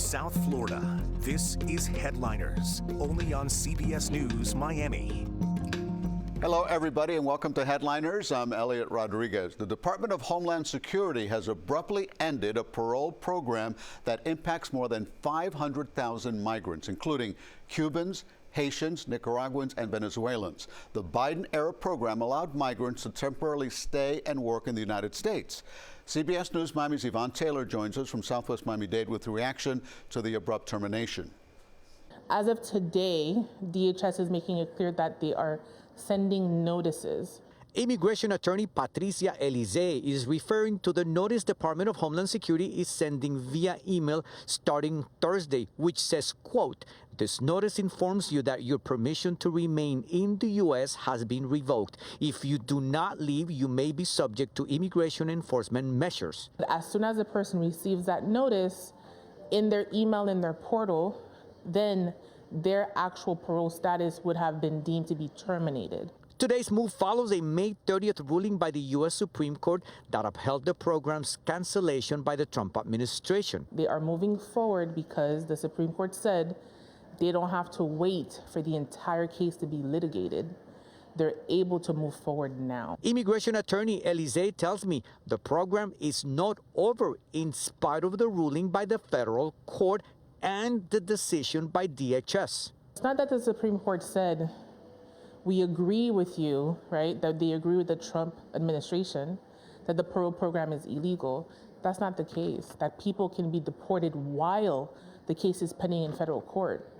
South Florida, this is Headliners, only on CBS News Miami. Hello, everybody, and welcome to Headliners. I'm Elliot Rodriguez. The Department of Homeland Security has abruptly ended a parole program that impacts more than 500,000 migrants, including Cubans, Haitians, Nicaraguans, and Venezuelans. The Biden-era program allowed migrants to temporarily stay and work in the United States. CBS News Miami's Yvonne Taylor joins us from Southwest Miami-Dade with reaction to the abrupt termination. As of today, DHS is making it clear that they are sending notices. Immigration attorney Patricia Elise is referring to the notice Department of Homeland Security is sending via email starting Thursday, which says, quote, "This notice informs you that your permission to remain in the U.S. has been revoked. If you do not leave, you may be subject to immigration enforcement measures." As soon as a person receives that notice in their email, in their portal, then their actual parole status would have been deemed to be terminated. Today's move follows a May 30th ruling by the U.S. Supreme Court that upheld the program's cancellation by the Trump administration. They are moving forward because the Supreme Court said they don't have to wait for the entire case to be litigated. They're able to move forward now. Immigration attorney Elise tells me the program is not over in spite of the ruling by the federal court and the decision by DHS. It's not that the Supreme Court said, we agree with you, right, that they agree with the Trump administration, that the parole program is illegal. That's not the case, that people can be deported while the case is pending in federal court.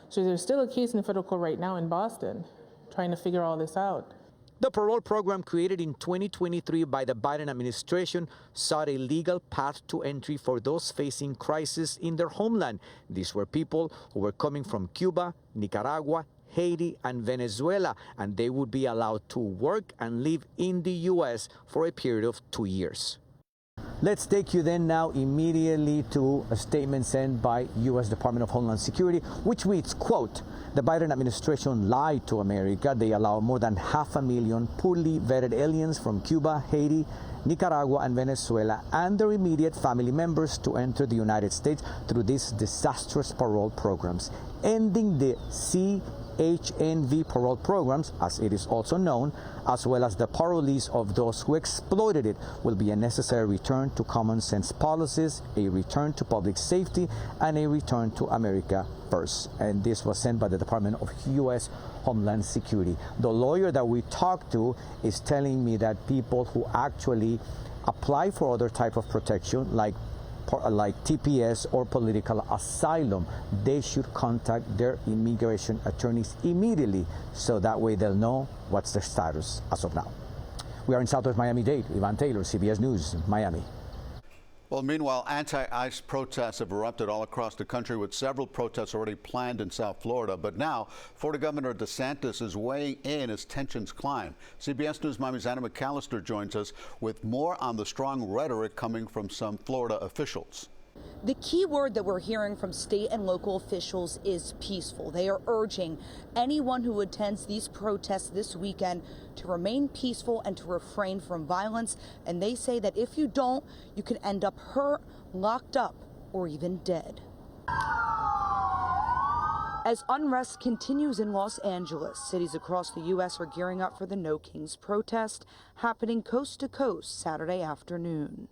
So there's still a case in federal court right now in Boston trying to figure all this out. The parole program created in 2023 by the Biden administration sought a legal path to entry for those facing crisis in their homeland. These were people who were coming from Cuba, Nicaragua, Haiti, and Venezuela, and they would be allowed to work and live in the U.S. for a period of 2 years. Let's take you then now immediately to a statement sent by U.S. Department of Homeland Security, which reads, quote, "The Biden administration lied to America. They allow more than 500,000 poorly vetted aliens from Cuba, Haiti, Nicaragua, and Venezuela and their immediate family members to enter the United States through these disastrous parole programs. Ending the CHNV parole programs, as it is also known, as well as the parolees of those who exploited it, will be a necessary return to common sense policies, a return to public safety, and a return to America first." And this was sent by the Department of U.S. Homeland Security. The lawyer that we talked to is telling me that people who actually apply for other type of protection, like TPS or political asylum, they should contact their immigration attorneys immediately, so that way they'll know what's their status as of now. We are in Southwest Miami-Dade. Yvonne Taylor, CBS News, Miami. Well, meanwhile, anti-ICE protests have erupted all across the country, with several protests already planned in South Florida. But now, Florida Governor DeSantis is weighing in as tensions climb. CBS News Miami's Anna McAllister joins us with more on the strong rhetoric coming from some Florida officials. The key word that we're hearing from state and local officials is peaceful. They are urging anyone who attends these protests this weekend to remain peaceful and to refrain from violence. And they say that if you don't, you could end up hurt, locked up, or even dead. As unrest continues in Los Angeles, cities across the U.S. are gearing up for the No Kings protest, happening coast to coast Saturday afternoon.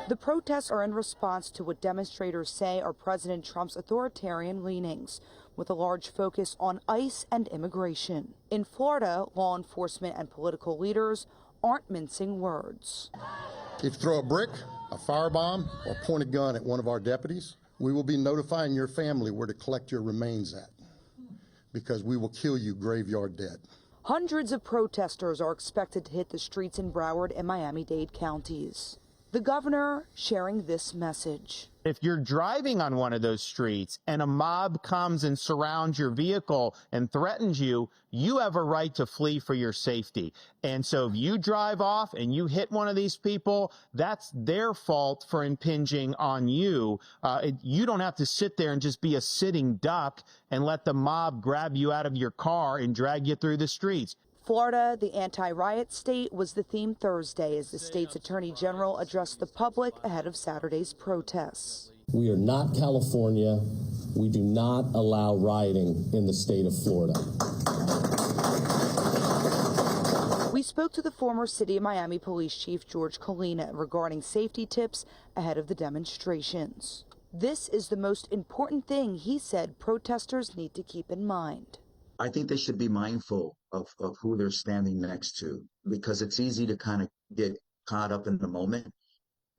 The protests are in response to what demonstrators say are President Trump's authoritarian leanings, with a large focus on ICE and immigration. In Florida, law enforcement and political leaders aren't mincing words. If you throw a brick, a firebomb, or point a gun at one of our deputies, we will be notifying your family where to collect your remains at, because we will kill you graveyard dead. Hundreds of protesters are expected to hit the streets in Broward and Miami-Dade counties. The governor sharing this message. If you're driving on one of those streets and a mob comes and surrounds your vehicle and threatens you, you have a right to flee for your safety. And so if you drive off and you hit one of these people, that's their fault for impinging on you. You don't have to sit there and just be a sitting duck and let the mob grab you out of your car and drag you through the streets. Florida, the anti-riot state, was the theme Thursday as the state's attorney general addressed the public ahead of Saturday's protests. We are not California. We do not allow rioting in the state of Florida. We spoke to the former City of Miami Police Chief George Colina regarding safety tips ahead of the demonstrations. This is the most important thing, he said, protesters need to keep in mind. I think they should be mindful of who they're standing next to, because it's easy to kind of get caught up in the moment.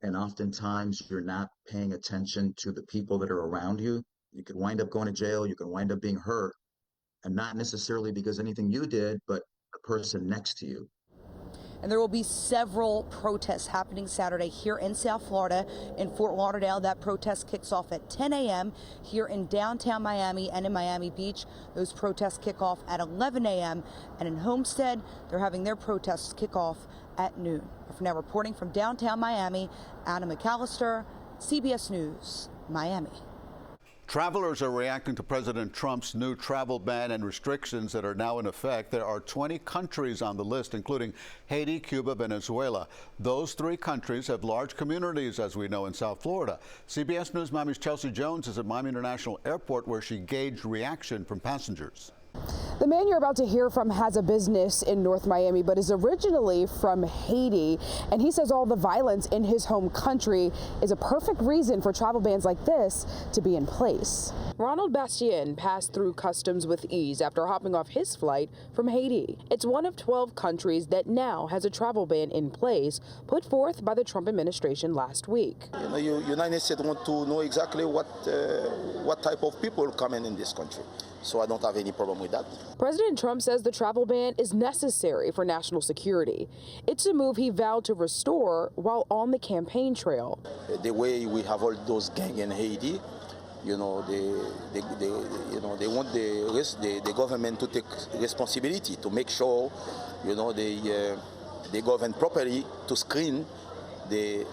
And oftentimes you're not paying attention to the people that are around you. You could wind up going to jail. You can wind up being hurt, and not necessarily because anything you did, but the person next to you. And there will be several protests happening Saturday here in South Florida. In Fort Lauderdale, that protest kicks off at 10 a.m. Here in downtown Miami and in Miami Beach, those protests kick off at 11 a.m. And in Homestead, they're having their protests kick off at noon. For now, reporting from downtown Miami, Anna McAllister, CBS News, Miami. Travelers are reacting to President Trump's new travel ban and restrictions that are now in effect. There are 20 countries on the list, including Haiti, Cuba, Venezuela. Those 3 countries have large communities, as we know, in South Florida. CBS News Miami's Chelsea Jones is at Miami International Airport, where she gauged reaction from passengers. The man you're about to hear from has a business in North Miami, but is originally from Haiti. And he says all the violence in his home country is a perfect reason for travel bans like this to be in place. Ronald Bastien passed through customs with ease after hopping off his flight from Haiti. It's one of 12 countries that now has a travel ban in place, put forth by the Trump administration last week. United States want to know exactly what type of people come in this country. So I don't have any problem with that. President Trump says the travel ban is necessary for national security. It's a move he vowed to restore while on the campaign trail. The way we have all those gangs in Haiti, they want the government to take responsibility to make sure, they govern properly to screen the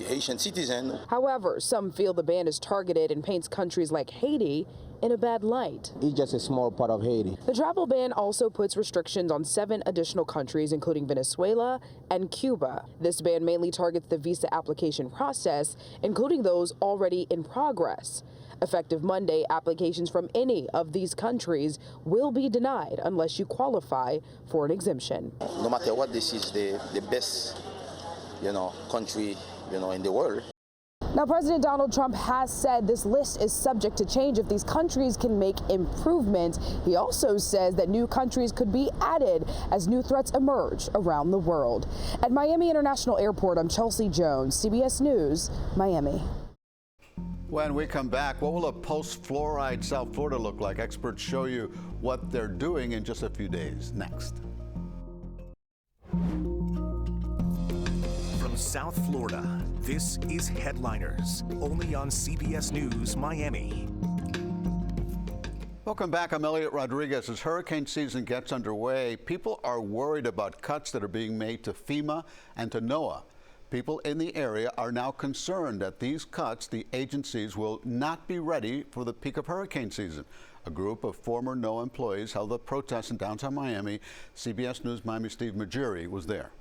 Haitian citizen. However, some feel the ban is targeted and paints countries like Haiti in a bad light. It's just a small part of Haiti. The travel ban also puts restrictions on 7 additional countries, including Venezuela and Cuba. This ban mainly targets the visa application process, including those already in progress. Effective Monday, applications from any of these countries will be denied unless you qualify for an exemption. No matter what, this is the best, country, in the world. Now, President Donald Trump has said this list is subject to change if these countries can make improvements. He also says that new countries could be added as new threats emerge around the world. At Miami International Airport, I'm Chelsea Jones, CBS News, Miami. When we come back, what will a post-fluoride South Florida look like? Experts show you what they're doing in just a few days. Next. From South Florida, this is Headliners, only on CBS News Miami. Welcome back. I'm Elliot Rodriguez. As hurricane season gets underway, people are worried about cuts that are being made to FEMA and to NOAA. People in the area are now concerned that these cuts, the agencies will not be ready for the peak of hurricane season. A group of former NOAA employees held a protest in downtown Miami. CBS News Miami's Steve Majiri was there.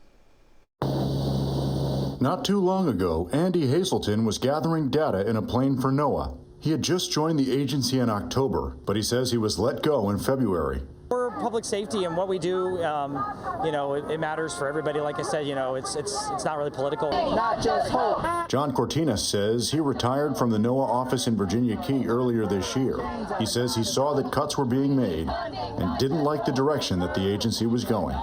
Not too long ago, Andy Hazelton was gathering data in a plane for NOAA. He had just joined the agency in October, but he says he was let go in February. For public safety and what we do, it matters for everybody. Like I said, it's not really political. Not just hope. John Cortinas says he retired from the NOAA office in Virginia Key earlier this year. He says he saw that cuts were being made and didn't like the direction that the agency was going.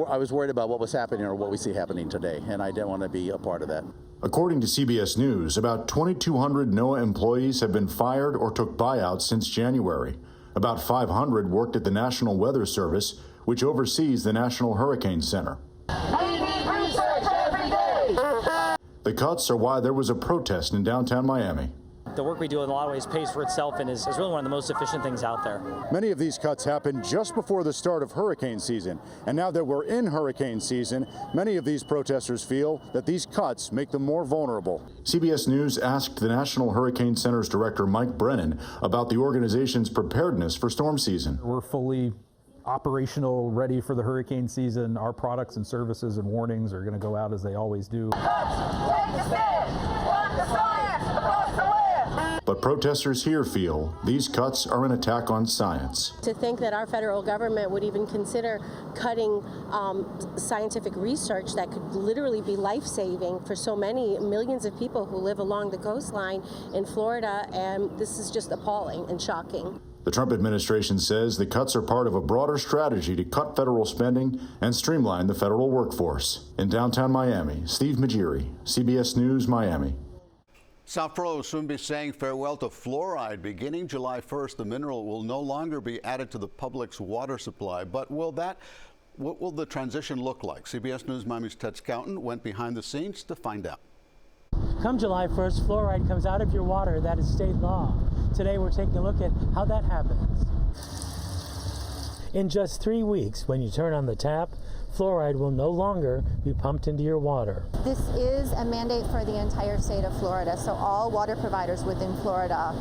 I was worried about what was happening or what we see happening today, and I didn't want to be a part of that. According to CBS News, about 2,200 NOAA employees have been fired or took buyouts since January. About 500 worked at the National Weather Service, which oversees the National Hurricane Center. The cuts are why there was a protest in downtown Miami. The work we do in a lot of ways pays for itself and is really one of the most efficient things out there. Many of these cuts happened just before the start of hurricane season. And now that we're in hurricane season, many of these protesters feel that these cuts make them more vulnerable. CBS News asked the National Hurricane Center's director, Mike Brennan, about the organization's preparedness for storm season. We're fully operational, ready for the hurricane season. Our products and services and warnings are going to go out as they always do. But protesters here feel these cuts are an attack on science. To think that our federal government would even consider cutting scientific research that could literally be life-saving for so many millions of people who live along the coastline in Florida, and this is just appalling and shocking. The Trump administration says the cuts are part of a broader strategy to cut federal spending and streamline the federal workforce. In downtown Miami, Steve Majiri, CBS News, Miami. South Florida will soon be saying farewell to fluoride. Beginning July 1st, the mineral will no longer be added to the public's water supply. But what will the transition look like? CBS News Miami's Ted Scouten went behind the scenes to find out. Come July 1st, fluoride comes out of your water. That is state law. Today we're taking a look at how that happens. In just 3 weeks, when you turn on the tap, fluoride will no longer be pumped into your water. This is a mandate for the entire state of Florida, so all water providers within Florida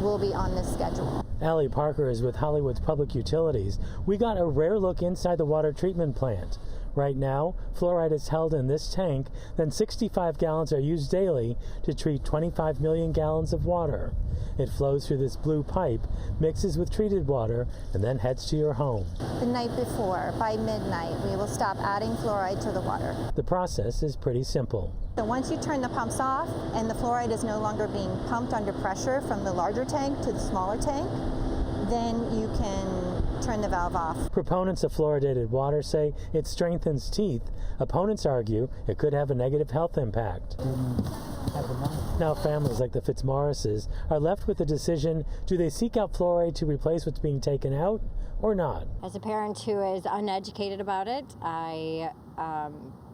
will be on this schedule. Allie Parker is with Hollywood's Public Utilities. We got a rare look inside the water treatment plant. Right now, fluoride is held in this tank, then 65 gallons are used daily to treat 25 million gallons of water. It flows through this blue pipe, mixes with treated water, and then heads to your home. The night before, by midnight, we will stop adding fluoride to the water. The process is pretty simple. So once you turn the pumps off and the fluoride is no longer being pumped under pressure from the larger tank to the smaller tank, then you can turn the valve off. Proponents of fluoridated water say it strengthens teeth. Opponents argue it could have a negative health impact. Now families like the Fitzmaurices are left with the decision: do they seek out fluoride to replace what's being taken out or not? As a parent who is uneducated about it, I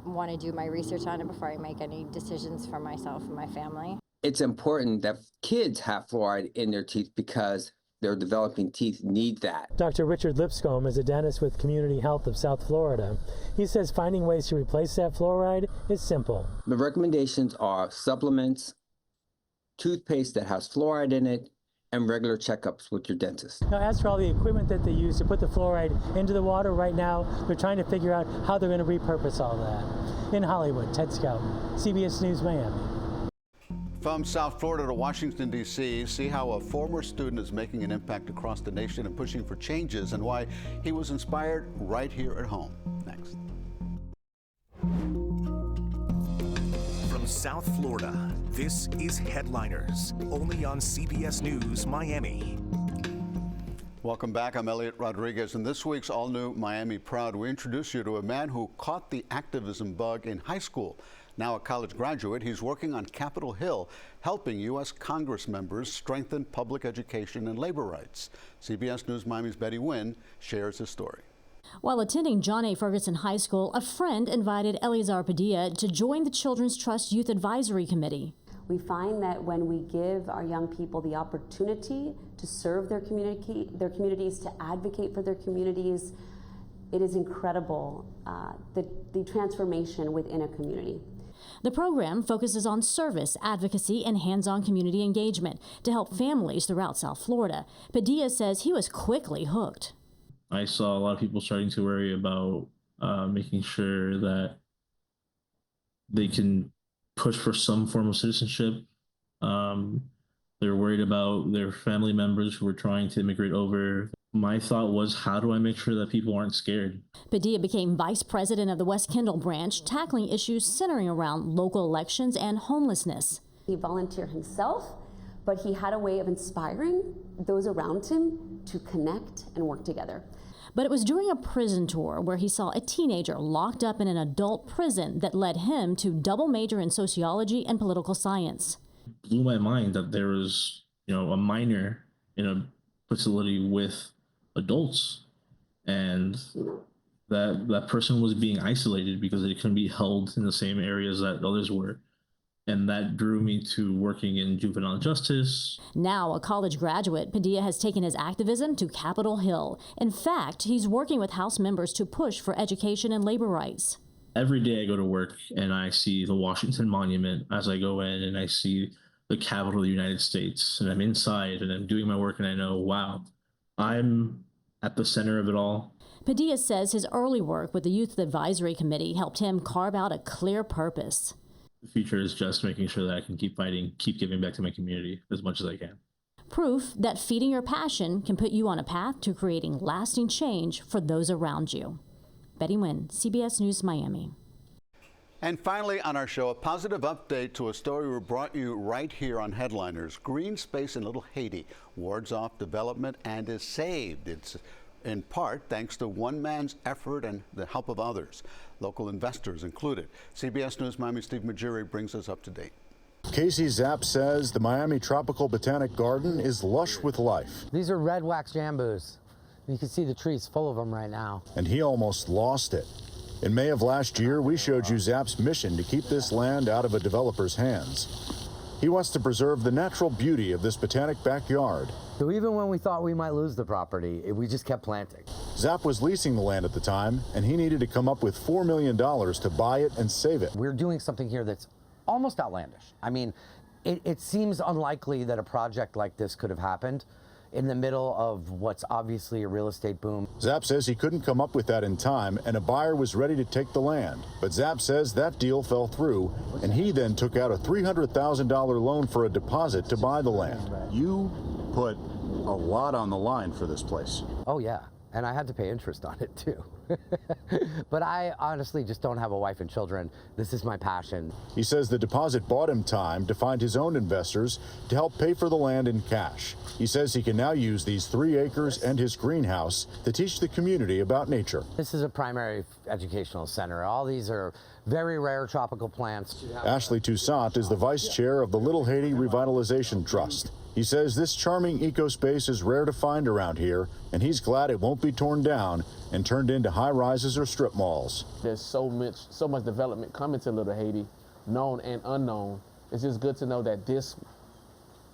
want to do my research on it before I make any decisions for myself and my family. It's important that kids have fluoride in their teeth because their developing teeth need that. Dr. Richard Lipscomb is a dentist with Community Health of South Florida. He says finding ways to replace that fluoride is simple. The recommendations are supplements, toothpaste that has fluoride in it, and regular checkups with your dentist. Now, as for all the equipment that they use to put the fluoride into the water right now, they're trying to figure out how they're going to repurpose all that. In Hollywood, Ted Scouten, CBS News, Miami. From South Florida to Washington, D.C., see how a former student is making an impact across the nation and pushing for changes, and why he was inspired right here at home. Next. From South Florida, this is Headliners, only on CBS News Miami. Welcome back. I'm Elliot Rodriguez. In this week's all-new Miami Proud, we introduce you to a man who caught the activism bug in high school. Now a college graduate, he's working on Capitol Hill, helping U.S. Congress members strengthen public education and labor rights. CBS News Miami's Betty Nguyen shares his story. While attending John A. Ferguson High School, a friend invited Eleazar Padilla to join the Children's Trust Youth Advisory Committee. We find that when we give our young people the opportunity to serve their communities, to advocate for their communities, it is incredible, the transformation within a community. The program focuses on service, advocacy, and hands-on community engagement to help families throughout South Florida. Padilla says he was quickly hooked. I saw a lot of people starting to worry about making sure that they can push for some form of citizenship. They're worried about their family members who were trying to immigrate over. My thought was, how do I make sure that people aren't scared? Padilla became vice president of the West Kendall branch, tackling issues centering around local elections and homelessness. He volunteered himself, but he had a way of inspiring those around him to connect and work together. But it was during a prison tour where he saw a teenager locked up in an adult prison that led him to double major in sociology and political science. It blew my mind that there was, a minor in a facility with adults, and that person was being isolated because they couldn't be held in the same areas that others were. And that drew me to working in juvenile justice. Now a college graduate, Padilla has taken his activism to Capitol Hill. In fact, he's working with House members to push for education and labor rights. Every day I go to work and I see the Washington Monument as I go in, and I see the Capitol of the United States, and I'm inside and I'm doing my work, and I know, wow, I'm at the center of it all. Padilla says his early work with the Youth Advisory Committee helped him carve out a clear purpose. The future is just making sure that I can keep fighting, keep giving back to my community as much as I can. Proof that feeding your passion can put you on a path to creating lasting change for those around you. Betty Nguyen, CBS News, Miami. And finally on our show, a positive update to a story we brought you right here on Headliners. Green space in Little Haiti wards off development and is saved. It's in part thanks to one man's effort and the help of others, local investors included. CBS News Miami Steve Majiri brings us up to date. Casey Zapp says the Miami Tropical Botanic Garden is lush with life. These are red wax jambus. You can see the trees full of them right now. And he almost lost it. In May of last year, we showed you Zapp's mission to keep this land out of a developer's hands. He wants to preserve the natural beauty of this botanic backyard. So even when we thought we might lose the property, we just kept planting. Zapp was leasing the land at the time, and he needed to come up with $4 million to buy it and save it. We're doing something here that's almost outlandish. I mean, it seems unlikely that a project like this could have happened in the middle of what's obviously a real estate boom. Zapp says he couldn't come up with that in time, and a buyer was ready to take the land. But Zapp says that deal fell through, and he then took out a $300,000 loan for a deposit to buy the land. You put a lot on the line for this place. Oh, yeah. And I had to pay interest on it, too. But I honestly just don't have a wife and children. This is my passion. He says the deposit bought him time to find his own investors to help pay for the land in cash. He says he can now use these 3 acres and his greenhouse to teach the community about nature. This is a primary educational center. All these are very rare tropical plants. Ashley Toussaint is the vice chair of the Little Haiti Revitalization Trust. He says this charming eco-space is rare to find around here, and he's glad it won't be torn down and turned into high-rises or strip malls. There's so much development coming to Little Haiti, known and unknown. It's just good to know that this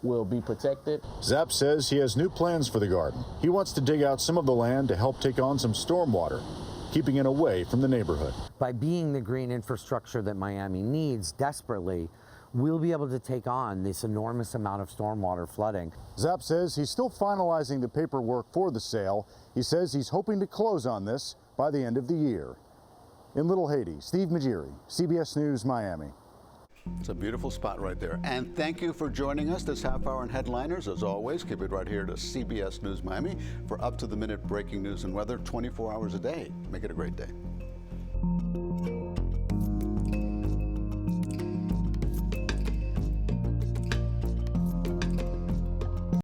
will be protected. Zapp says he has new plans for the garden. He wants to dig out some of the land to help take on some stormwater, keeping it away from the neighborhood. By being the green infrastructure that Miami needs desperately, we'll be able to take on this enormous amount of stormwater flooding. Zapp says he's still finalizing the paperwork for the sale. He says he's hoping to close on this by the end of the year. In Little Haiti, Steve Majiri, CBS News, Miami. It's a beautiful spot right there. And thank you for joining us this half hour in Headliners. As always, keep it right here to CBS News Miami for up-to-the-minute breaking news and weather 24 hours a day. Make it a great day.